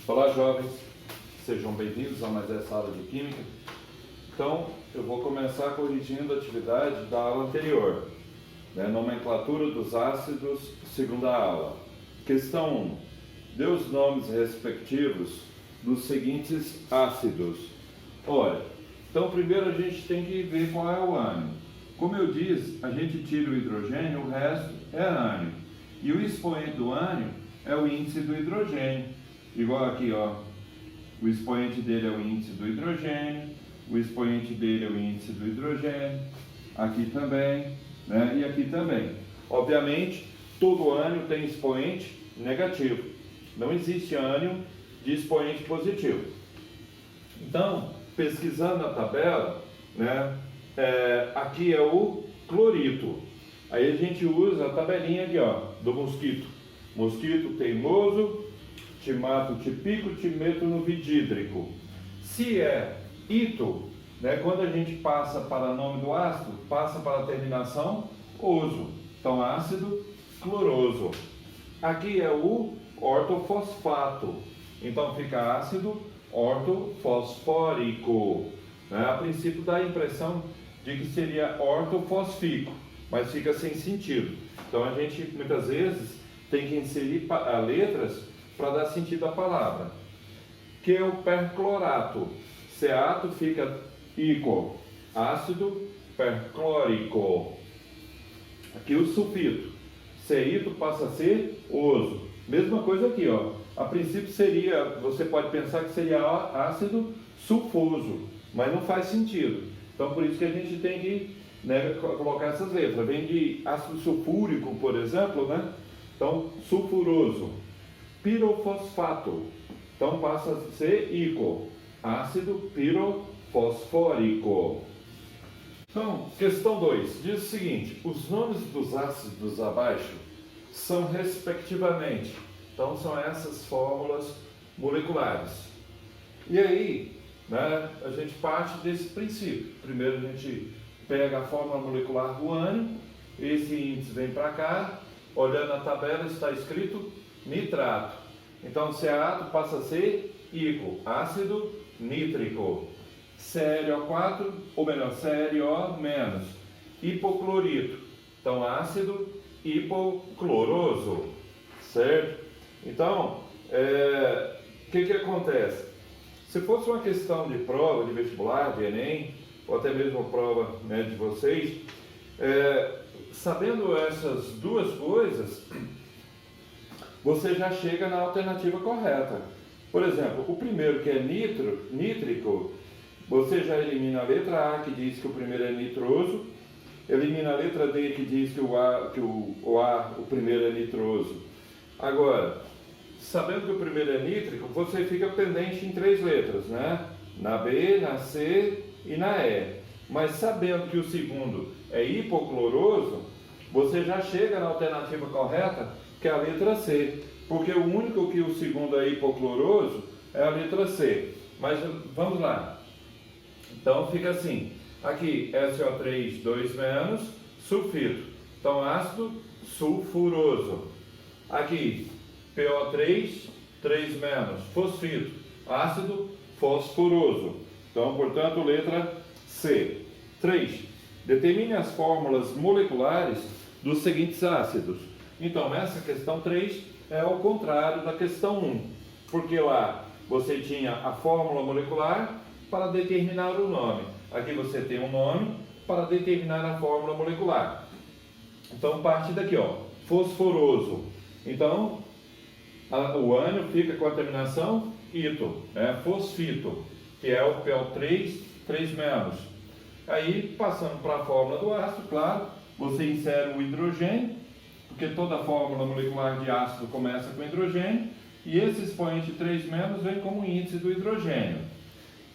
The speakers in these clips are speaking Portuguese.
Olá, jovens, sejam bem-vindos a mais essa aula de Química. Então, eu vou começar corrigindo a atividade da aula anterior, nomenclatura dos ácidos, segunda aula. Questão 1. Dê os nomes respectivos dos seguintes ácidos. Olha, então primeiro a gente tem que ver qual é o ânion. Como eu disse, a gente tira o hidrogênio, o resto é ânion. E o expoente do ânion é o índice do hidrogênio. Igual aqui, ó, o expoente dele é o índice do hidrogênio, o expoente dele é o índice do hidrogênio, aqui também, e aqui também. Obviamente, todo ânion tem expoente negativo. Não existe ânion de expoente positivo. Então, pesquisando a tabela, aqui é o clorito. Aí a gente usa a tabelinha aqui, ó, do mosquito. Mosquito teimoso, timato tipico, timeto no vidídrico. Se é ito, quando a gente passa para nome do ácido, passa para a terminação oso. Então, ácido cloroso. Aqui é o ortofosfato. Então, fica ácido ortofosfórico. A princípio dá a impressão de que seria ortofosfíco, mas fica sem sentido. Então, a gente muitas vezes tem que inserir letras para dar sentido à palavra. Que é o perclorato. Ceato fica ico, ácido perclórico. Aqui o sulfito. Ceito passa a ser oso. Mesma coisa aqui, ó. A princípio seria, você pode pensar que seria ácido sulfoso, mas não faz sentido. Então por isso que a gente tem que colocar essas letras. Vem de ácido sulfúrico, por exemplo, Então, sulfuroso. Pirofosfato. Então passa a ser ico, ácido pirofosfórico. Então, questão 2, diz o seguinte: os nomes dos ácidos abaixo são respectivamente. Então são essas fórmulas moleculares. E aí, a gente parte desse princípio. Primeiro a gente pega a fórmula molecular do ânion, esse índice vem para cá, olhando a tabela está escrito nitrato. Então, ceato passa a ser ico, ácido nítrico. ClO4, ou melhor, ClO menos, hipoclorito. Então, ácido hipocloroso, certo? Então, o que acontece? Se fosse uma questão de prova, de vestibular, de Enem, ou até mesmo prova de vocês, sabendo essas duas coisas, você já chega na alternativa correta. Por exemplo, o primeiro, que é nítrico, você já elimina a letra A, que diz que o primeiro é nitroso, elimina a letra D, que diz que o primeiro é nitroso. Agora, sabendo que o primeiro é nítrico, você fica pendente em 3 letras, Na B, na C e na E. Mas sabendo que o segundo é hipocloroso, você já chega na alternativa correta, que é a letra C, porque o único que o segundo é hipocloroso é a letra C. Mas vamos lá. Então fica assim, aqui SO3, 2 menos, sulfito. Então ácido sulfuroso. Aqui PO3, 3 menos, fosfito, ácido fosforoso. Então, portanto, letra C. 3. Determine as fórmulas moleculares dos seguintes ácidos. Então, essa questão 3 é ao contrário da questão 1, porque lá você tinha a fórmula molecular para determinar o nome. Aqui você tem um nome para determinar a fórmula molecular. Então, parte daqui, ó, fosforoso. Então, o ânion fica com a terminação ito, fosfito, que é o PO3, 3 menos. Aí, passando para a fórmula do ácido, claro, você insere o hidrogênio, porque toda fórmula molecular de ácido começa com hidrogênio, e esse expoente 3 menos vem como índice do hidrogênio.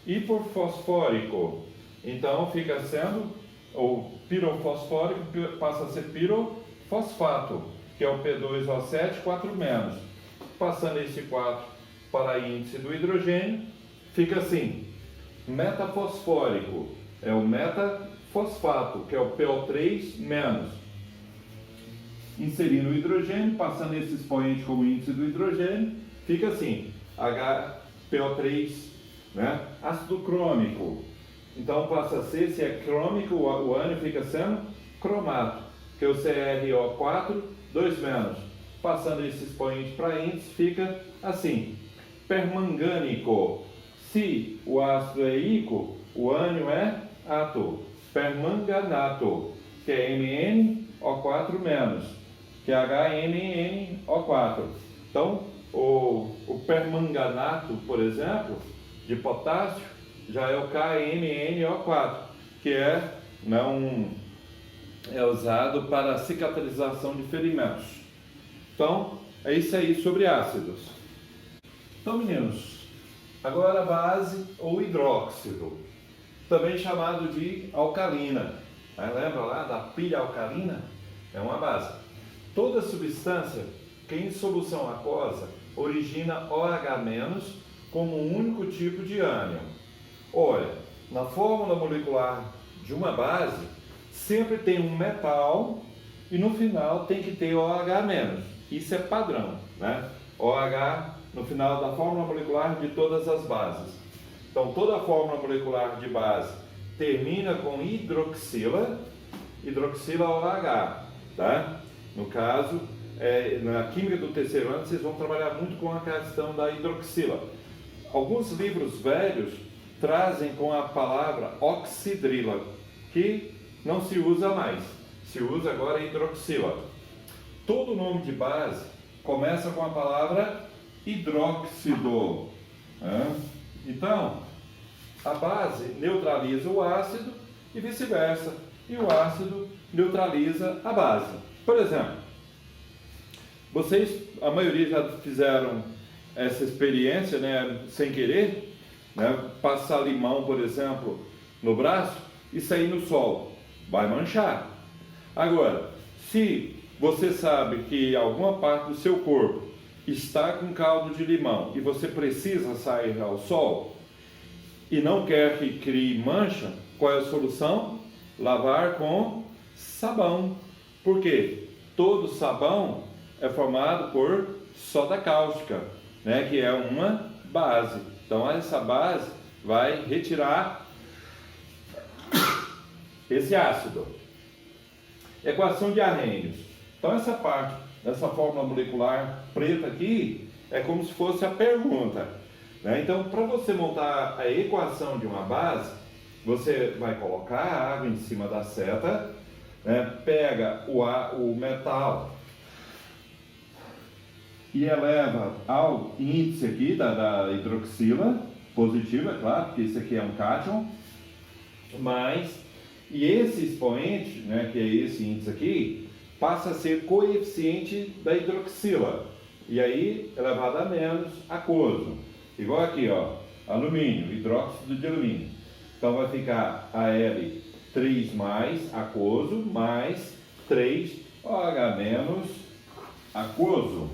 Hipofosfórico, então fica sendo, o pirofosfórico passa a ser pirofosfato, que é o P2O7, 4 menos. Passando esse 4 para índice do hidrogênio, fica assim, metafosfórico, é o metafosfato, que é o PO3 menos. Inserindo o hidrogênio, passando esse expoente como índice do hidrogênio, fica assim, HPO3, né? Ácido crômico, então passa a ser, se é crômico, o ânion fica sendo cromato, que é o CrO4, 2 menos. Passando esse expoente para índice, fica assim. Permangânico, se o ácido é íco, o ânion é ato. Permanganato, que é MnO4 menos, que é HMnO4. Então, o permanganato, por exemplo, de potássio, já é o KMnO4, que é usado para a cicatrização de ferimentos. Então, é isso aí sobre ácidos. Então, meninos, agora a base ou hidróxido, também chamado de alcalina. Lembra lá da pilha alcalina? É uma base. Toda substância que em solução aquosa origina OH- como um único tipo de ânion. Olha, na fórmula molecular de uma base, sempre tem um metal e no final tem que ter OH-. Isso é padrão, né? OH no final da fórmula molecular de todas as bases. Então, toda a fórmula molecular de base termina com hidroxila OH, tá? No caso, na química do terceiro ano, vocês vão trabalhar muito com a questão da hidroxila. Alguns livros velhos trazem com a palavra oxidrila, que não se usa mais, se usa agora hidroxila. Todo nome de base começa com a palavra hidróxido. Então, a base neutraliza o ácido e vice-versa, e o ácido neutraliza a base. Por exemplo, vocês, a maioria já fizeram essa experiência, né, sem querer, né, passar limão, por exemplo, no braço e sair no sol, vai manchar. Agora, se você sabe que alguma parte do seu corpo está com caldo de limão e você precisa sair ao sol e não quer que crie mancha, qual é a solução? Lavar com sabão. Por quê? Todo sabão é formado por soda cáustica, né, que é uma base. Então essa base vai retirar esse ácido. Equação de Arrhenius. Então essa parte dessa fórmula molecular preta aqui é como se fosse a pergunta, né? Então, para você montar a equação de uma base, você vai colocar a água em cima da seta, né? Pega o metal e eleva ao índice aqui da hidroxila, positivo, é claro, porque isso aqui é um cátion, e esse expoente, né, que é esse índice aqui, passa a ser coeficiente da hidroxila, e aí elevado a menos aquoso. Igual aqui, ó, alumínio, hidróxido de alumínio. Então vai ficar Al3+ aquoso mais 3OH- aquoso.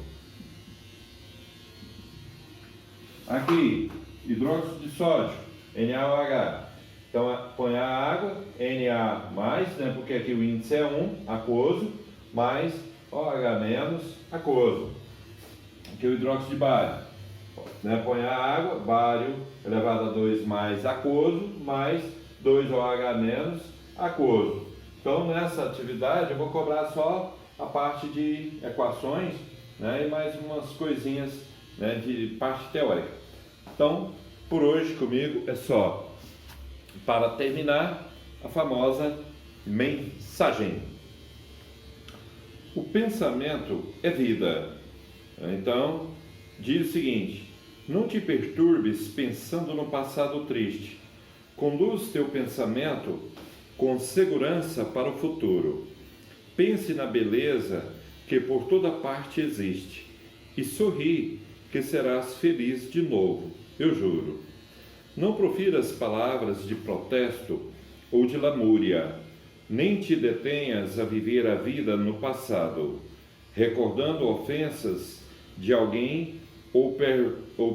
Aqui, hidróxido de sódio, NaOH. Então põe a água, Na+, né, porque aqui o índice é 1, aquoso, mais OH- aquoso. Aqui o hidróxido de bário, né, põe a água, bário elevado a 2+ aquoso, mais 2OH- aquoso. Então nessa atividade eu vou cobrar só a parte de equações, né, e mais umas coisinhas, né, de parte teórica. Então, por hoje comigo é só. Para terminar, a famosa mensagem. O pensamento é vida. Então, diz o seguinte: não te perturbes pensando no passado triste. Conduz teu pensamento com segurança para o futuro. Pense na beleza que por toda parte existe e sorri, que serás feliz de novo, eu juro. Não profiras palavras de protesto ou de lamúria, nem te detenhas a viver a vida no passado, recordando ofensas de alguém ou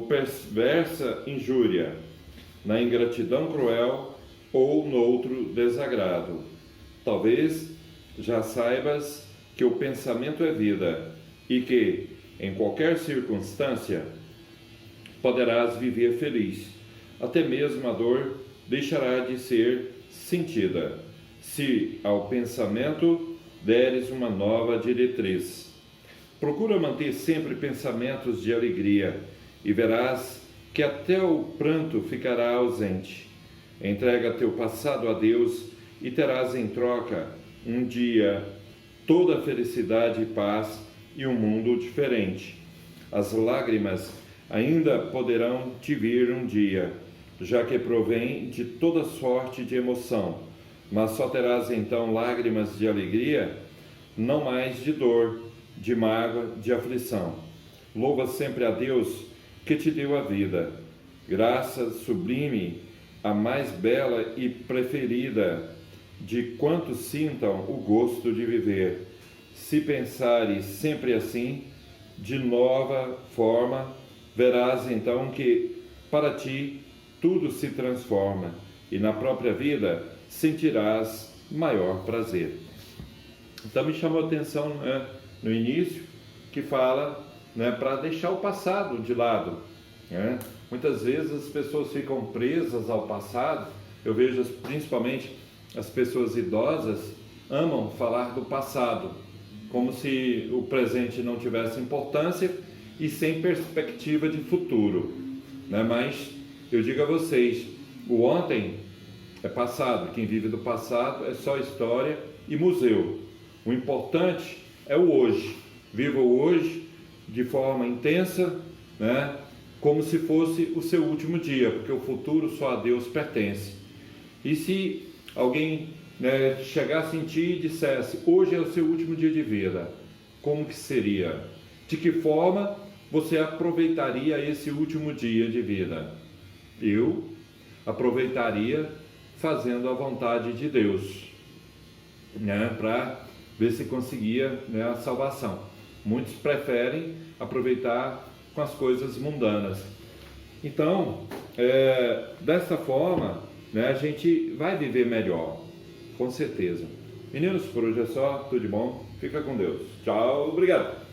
perversa injúria, na ingratidão cruel ou noutro desagrado. Talvez já saibas que o pensamento é vida e que, em qualquer circunstância, poderás viver feliz. Até mesmo a dor deixará de ser sentida, se ao pensamento deres uma nova diretriz. Procura manter sempre pensamentos de alegria, e verás que até o pranto ficará ausente. Entrega teu passado a Deus e terás em troca um dia toda a felicidade e paz e um mundo diferente. As lágrimas ainda poderão te vir um dia, já que provém de toda sorte de emoção, mas só terás então lágrimas de alegria, não mais de dor, de mágoa, de aflição. Louva sempre a Deus que te deu a vida, graça sublime, a mais bela e preferida de quantos sintam o gosto de viver. Se pensares sempre assim, de nova forma, verás então que para ti tudo se transforma e na própria vida sentirás maior prazer. Então me chamou a atenção no início que fala para deixar o passado de lado. Muitas vezes as pessoas ficam presas ao passado. Eu vejo principalmente as pessoas idosas amam falar do passado, como se o presente não tivesse importância e sem perspectiva de futuro. Mas eu digo a vocês, o ontem é passado, quem vive do passado é só história e museu. O importante é o hoje. Viva o hoje de forma intensa, como se fosse o seu último dia, porque o futuro só a Deus pertence. E se alguém chegasse em ti e dissesse, hoje é o seu último dia de vida, como que seria? De que forma você aproveitaria esse último dia de vida? Eu aproveitaria fazendo a vontade de Deus, para ver se conseguia a salvação. Muitos preferem aproveitar com as coisas mundanas. Então, dessa forma, a gente vai viver melhor, com certeza. Meninos, por hoje é só, tudo de bom, fica com Deus. Tchau, obrigado.